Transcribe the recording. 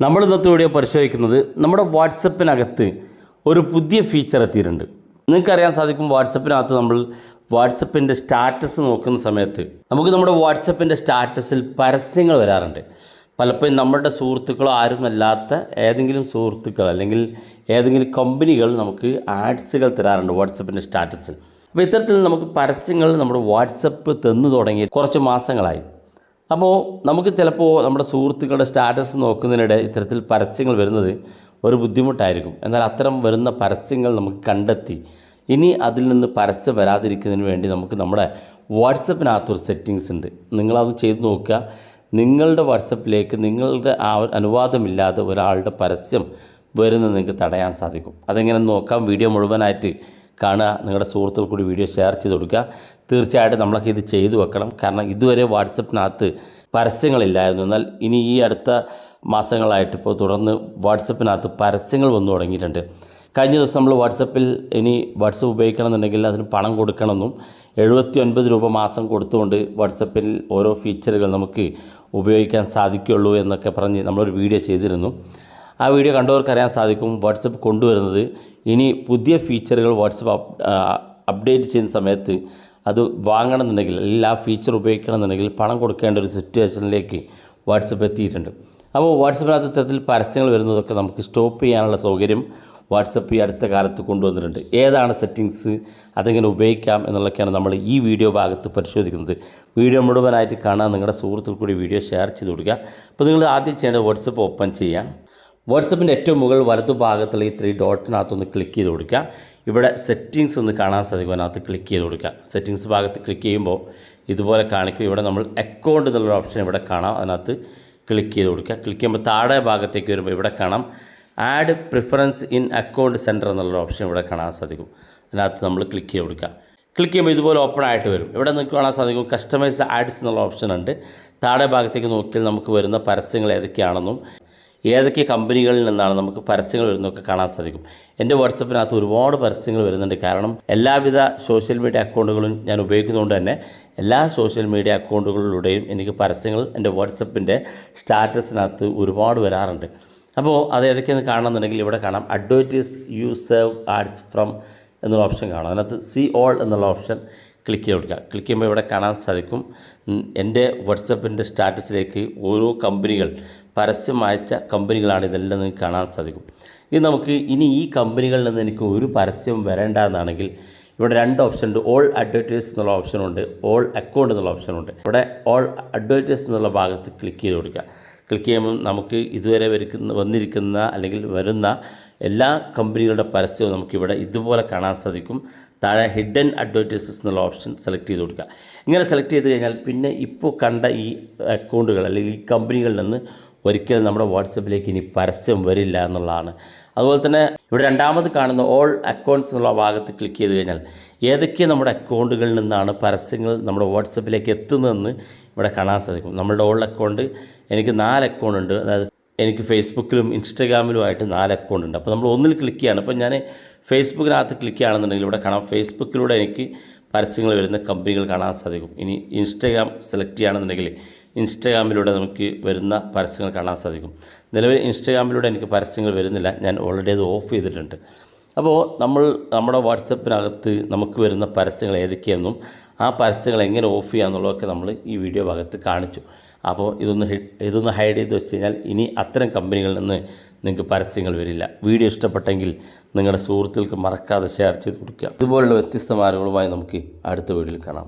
നമ്മൾ ഇന്നത്തെ വീഡിയോ പരിശോധിക്കുന്നത് നമ്മുടെ വാട്സപ്പിനകത്ത് ഒരു പുതിയ ഫീച്ചർ എത്തിയിട്ടുണ്ട്. നിങ്ങൾക്കറിയാൻ സാധിക്കും, വാട്സപ്പിനകത്ത് നമ്മൾ വാട്സപ്പിൻ്റെ സ്റ്റാറ്റസ് നോക്കുന്ന സമയത്ത് നമുക്ക് നമ്മുടെ വാട്സപ്പിൻ്റെ സ്റ്റാറ്റസിൽ പരസ്യങ്ങൾ വരാറുണ്ട്. പലപ്പോഴും നമ്മുടെ സുഹൃത്തുക്കളോ ആരുമല്ലാത്ത ഏതെങ്കിലും സുഹൃത്തുക്കൾ അല്ലെങ്കിൽ ഏതെങ്കിലും കമ്പനികൾ നമുക്ക് ആഡ്സുകൾ തരാറുണ്ട് വാട്സപ്പിൻ്റെ സ്റ്റാറ്റസിൽ. അപ്പോൾ ഇത്തരത്തിൽ നമുക്ക് പരസ്യങ്ങൾ നമ്മുടെ വാട്സപ്പ് തന്നു തുടങ്ങി കുറച്ച് മാസങ്ങളായി. അപ്പോൾ നമുക്ക് ചിലപ്പോൾ നമ്മുടെ സുഹൃത്തുക്കളുടെ സ്റ്റാറ്റസ് നോക്കുന്നതിനിടെ ഇത്തരത്തിൽ പരസ്യങ്ങൾ വരുന്നത് ഒരു ബുദ്ധിമുട്ടായിരിക്കും. എന്നാൽ അത്തരം വരുന്ന പരസ്യങ്ങൾ നമുക്ക് കണ്ടെത്തി ഇനി അതിൽ നിന്ന് പരസ്യം വരാതിരിക്കുന്നതിന് വേണ്ടി നമുക്ക് നമ്മുടെ വാട്സപ്പിനകത്തൊരു സെറ്റിങ്സ് ഉണ്ട്. നിങ്ങളത് ചെയ്ത് നോക്കുക. നിങ്ങളുടെ വാട്സപ്പിലേക്ക് നിങ്ങളുടെ അനുവാദമില്ലാതെ ഒരാളുടെ പരസ്യം വരുന്നത് നിങ്ങൾക്ക് തടയാൻ സാധിക്കും. അതെങ്ങനെ നോക്കാം, വീഡിയോ മുഴുവനായിട്ട് കാണുക. നിങ്ങളുടെ സുഹൃത്തുക്കൾ കൂടി വീഡിയോ ഷെയർ ചെയ്ത് കൊടുക്കുക. തീർച്ചയായിട്ടും നമ്മളൊക്കെ ഇത് ചെയ്തു വെക്കണം. കാരണം ഇതുവരെ വാട്സപ്പിനകത്ത് പരസ്യങ്ങളില്ലായിരുന്നു. എന്നാൽ ഇനി ഈ അടുത്ത മാസങ്ങളായിട്ട് ഇപ്പോൾ തുടർന്ന് വാട്സപ്പിനകത്ത് പരസ്യങ്ങൾ വന്നു തുടങ്ങിയിട്ടുണ്ട്. കഴിഞ്ഞ ദിവസം നമ്മൾ വാട്സപ്പിൽ ഇനി വാട്സപ്പ് ഉപയോഗിക്കണമെന്നുണ്ടെങ്കിൽ അതിന് പണം കൊടുക്കണമെന്നും 79 രൂപ മാസം കൊടുത്തുകൊണ്ട് വാട്സപ്പിൽ ഓരോ ഫീച്ചറുകൾ നമുക്ക് ഉപയോഗിക്കാൻ സാധിക്കുകയുള്ളൂ എന്നൊക്കെ പറഞ്ഞ് നമ്മളൊരു വീഡിയോ ചെയ്തിരുന്നു. ആ വീഡിയോ കണ്ടവർക്ക് അറിയാൻ സാധിക്കും, വാട്സപ്പ് കൊണ്ടുവരുന്നത് ഇനി പുതിയ ഫീച്ചറുകൾ വാട്സപ്പ് അപ്ഡേറ്റ് ചെയ്യുന്ന സമയത്ത് അത് വാങ്ങണമെന്നുണ്ടെങ്കിൽ അല്ലെങ്കിൽ ആ ഫീച്ചർ ഉപയോഗിക്കണമെന്നുണ്ടെങ്കിൽ പണം കൊടുക്കേണ്ട ഒരു സിറ്റുവേഷനിലേക്ക് വാട്സപ്പ് എത്തിയിട്ടുണ്ട്. അപ്പോൾ വാട്സപ്പിനകത്ത് ഇത്തരത്തിൽ പരസ്യങ്ങൾ വരുന്നതൊക്കെ നമുക്ക് സ്റ്റോപ്പ് ചെയ്യാനുള്ള സൗകര്യം വാട്സപ്പ് ഈ അടുത്ത കാലത്ത് കൊണ്ടുവന്നിട്ടുണ്ട്. ഏതാണ് സെറ്റിങ്സ്, അതെങ്ങനെ ഉപയോഗിക്കാം എന്നുള്ളതൊക്കെയാണ് നമ്മൾ ഈ വീഡിയോ ഭാഗത്ത് പരിശോധിക്കുന്നത്. വീഡിയോ മുഴുവനായിട്ട് കാണാൻ നിങ്ങളുടെ സുഹൃത്തുക്കൾ കൂടി വീഡിയോ ഷെയർ ചെയ്ത് കൊടുക്കുക. അപ്പോൾ നിങ്ങൾ ആദ്യം ചെയ്യേണ്ടത് വാട്സപ്പ് ഓപ്പൺ ചെയ്യാം. വാട്സപ്പിൻ്റെ ഏറ്റവും മുകൾ വലതുഭാഗത്തുള്ള ഈ 3 ഡോട്ടിനകത്തൊന്ന് ക്ലിക്ക് ചെയ്ത് കൊടുക്കുക. ഇവിടെ സെറ്റിങ്സ് ഒന്ന് കാണാൻ സാധിക്കും, അതിനകത്ത് ക്ലിക്ക് ചെയ്ത് കൊടുക്കുക. സെറ്റിങ്സ് ഭാഗത്ത് ക്ലിക്ക് ചെയ്യുമ്പോൾ ഇതുപോലെ കാണിക്കും. ഇവിടെ നമ്മൾ അക്കൗണ്ട് എന്നുള്ളൊരു ഓപ്ഷൻ ഇവിടെ കാണാം, അതിനകത്ത് ക്ലിക്ക് ചെയ്ത് കൊടുക്കുക. ക്ലിക്ക് ചെയ്യുമ്പോൾ താഴെ ഭാഗത്തേക്ക് വരുമ്പോൾ ഇവിടെ കാണാം add preference in account centre എന്നുള്ളൊരു ഓപ്ഷൻ ഇവിടെ കാണാൻ സാധിക്കും. അതിനകത്ത് നമ്മൾ ക്ലിക്ക് ചെയ്ത് കൊടുക്കുക. ക്ലിക്ക് ചെയ്യുമ്പോൾ ഇതുപോലെ ഓപ്പൺ ആയിട്ട് വരും. ഇവിടെ നിങ്ങൾക്ക് കാണാൻ സാധിക്കും കസ്റ്റമൈസ് ആഡ്സ് എന്നുള്ള ഓപ്ഷൻ ഉണ്ട്. താഴെ ഭാഗത്തേക്ക് നോക്കിയാൽ നമുക്ക് വരുന്ന പരസ്യങ്ങൾ ഏതൊക്കെയാണെന്നും ഏതൊക്കെ കമ്പനികളിൽ നിന്നാണ് നമുക്ക് പരസ്യങ്ങൾ വരുന്നതൊക്കെ കാണാൻ സാധിക്കും. എൻ്റെ വാട്സപ്പിനകത്ത് ഒരുപാട് പരസ്യങ്ങൾ വരുന്നുണ്ട്. കാരണം എല്ലാവിധ സോഷ്യൽ മീഡിയ അക്കൗണ്ടുകളും ഞാൻ ഉപയോഗിക്കുന്നതുകൊണ്ട് തന്നെ എല്ലാ സോഷ്യൽ മീഡിയ അക്കൗണ്ടുകളിലൂടെയും എനിക്ക് പരസ്യങ്ങൾ എൻ്റെ വാട്സപ്പിൻ്റെ സ്റ്റാറ്റസിനകത്ത് ഒരുപാട് വരാറുണ്ട്. അപ്പോൾ അത് ഏതൊക്കെയെന്ന് കാണണമെന്നുണ്ടെങ്കിൽ ഇവിടെ കാണാം advertise you save ads from എന്നുള്ള ഓപ്ഷൻ കാണാം. അതിനകത്ത് സി ഓൾ എന്നുള്ള ഓപ്ഷൻ ക്ലിക്ക് ചെയ്ത് കൊടുക്കുക. ക്ലിക്ക് ചെയ്യുമ്പോൾ ഇവിടെ കാണാൻ സാധിക്കും എൻ്റെ വാട്സപ്പിൻ്റെ സ്റ്റാറ്റസിലേക്ക് ഓരോ കമ്പനികൾ പരസ്യം അയച്ച കമ്പനികളാണ് ഇതെല്ലാം നിങ്ങൾക്ക് കാണാൻ സാധിക്കും. ഇത് നമുക്ക് ഇനി ഈ കമ്പനികളിൽ നിന്ന് എനിക്ക് ഒരു പരസ്യം വരേണ്ട എന്നാണെങ്കിൽ ഇവിടെ 2 ഓപ്ഷൻ ഉണ്ട്. ഓൾ അഡ്വർടൈസ് എന്നുള്ള ഓപ്ഷനുണ്ട്, ഓൾ അക്കൗണ്ട് എന്നുള്ള ഓപ്ഷനുണ്ട്. ഇവിടെ ഓൾ അഡ്വർടൈസ് എന്നുള്ള ഭാഗത്ത് ക്ലിക്ക് ചെയ്ത് കൊടുക്കുക. ക്ലിക്ക് ചെയ്യുമ്പോൾ നമുക്ക് ഇതുവരെ വന്നിരിക്കുന്ന അല്ലെങ്കിൽ വരുന്ന എല്ലാ കമ്പനികളുടെ പരസ്യവും നമുക്കിവിടെ ഇതുപോലെ കാണാൻ സാധിക്കും. താഴെ ഹിഡൻ അഡ്വർടൈസസ് എന്നുള്ള ഓപ്ഷൻ സെലക്ട് ചെയ്ത് കൊടുക്കുക. ഇങ്ങനെ സെലക്ട് ചെയ്ത് കഴിഞ്ഞാൽ പിന്നെ ഇപ്പോൾ കണ്ട ഈ അക്കൗണ്ടുകൾ അല്ലെങ്കിൽ ഈ കമ്പനികളിൽ നിന്ന് ഒരിക്കലും നമ്മുടെ വാട്സപ്പിലേക്ക് ഇനി പരസ്യം വരില്ല എന്നുള്ളതാണ്. അതുപോലെ തന്നെ ഇവിടെ രണ്ടാമത് കാണുന്ന ഓൾ അക്കൗണ്ട്സ് എന്നുള്ള ഭാഗത്ത് ക്ലിക്ക് ചെയ്ത് കഴിഞ്ഞാൽ ഏതൊക്കെ നമ്മുടെ അക്കൗണ്ടുകളിൽ നിന്നാണ് പരസ്യങ്ങൾ നമ്മുടെ വാട്സപ്പിലേക്ക് എത്തുന്നതെന്ന് ഇവിടെ കാണാൻ സാധിക്കും. നമ്മളുടെ ഓൾ അക്കൗണ്ട് എനിക്ക് 4 അക്കൗണ്ട് ഉണ്ട്. അതായത് എനിക്ക് ഫേസ്ബുക്കിലും ഇൻസ്റ്റഗ്രാമിലുമായിട്ട് 4 അക്കൗണ്ട് ഉണ്ട്. അപ്പോൾ നമ്മൾ ഒന്നിൽ ക്ലിക്ക് ചെയ്യാണ്. അപ്പോൾ ഞാൻ ഫേസ്ബുക്കിനകത്ത് ക്ലിക്ക് ചെയ്യുകയാണെന്നുണ്ടെങ്കിൽ ഇവിടെ കാണാം ഫേസ്ബുക്കിലൂടെ എനിക്ക് പരസ്യങ്ങൾ വരുന്ന കമ്പനികൾ കാണാൻ സാധിക്കും. ഇനി ഇൻസ്റ്റഗ്രാം സെലക്ട് ചെയ്യുകയാണെന്നുണ്ടെങ്കിൽ ഇൻസ്റ്റഗ്രാമിലൂടെ നമുക്ക് വരുന്ന പരസ്യങ്ങൾ കാണാൻ സാധിക്കും. നിലവിൽ ഇൻസ്റ്റഗ്രാമിലൂടെ എനിക്ക് പരസ്യങ്ങൾ വരുന്നില്ല, ഞാൻ ഓൾറെഡി അത് ഓഫ് ചെയ്തിട്ടുണ്ട്. അപ്പോൾ നമ്മുടെ വാട്സപ്പിനകത്ത് നമുക്ക് വരുന്ന പരസ്യങ്ങൾ ഏതൊക്കെയെന്നും ആ പരസ്യങ്ങൾ എങ്ങനെ ഓഫ് ചെയ്യാമെന്നുള്ളതൊക്കെ നമ്മൾ ഈ വീഡിയോ ഭാഗത്ത് കാണിച്ചു. അപ്പോൾ ഇതൊന്ന് ഹൈഡ് ചെയ്ത് വെച്ച് കഴിഞ്ഞാൽ ഇനി അത്തരം കമ്പനികളിൽ നിന്ന് നിങ്ങൾക്ക് പരസ്യങ്ങൾ വരില്ല. വീഡിയോ ഇഷ്ടപ്പെട്ടെങ്കിൽ നിങ്ങളുടെ സുഹൃത്തുക്കൾക്ക് മറക്കാതെ ഷെയർ ചെയ്ത് കൊടുക്കുക. ഇതുപോലുള്ള വ്യത്യസ്ത മാർഗങ്ങളുമായി നമുക്ക് അടുത്ത വീഡിയോയിൽ കാണാം.